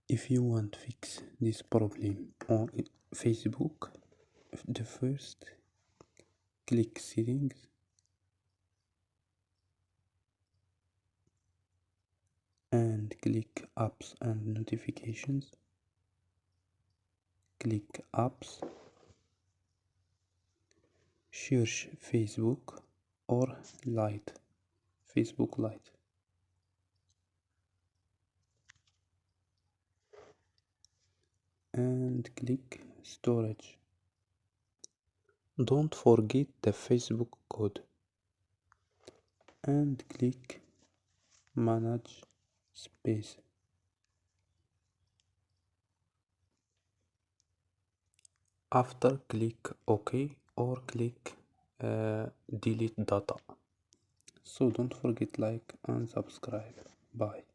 If you want to fix this problem on Facebook, the first click settings and click apps and notifications. Click apps, search Facebook or Lite, Facebook Lite. And click storage. Don't forget the Facebook code and click manage space. After click OK or click delete data. So don't forget like and subscribe. Bye.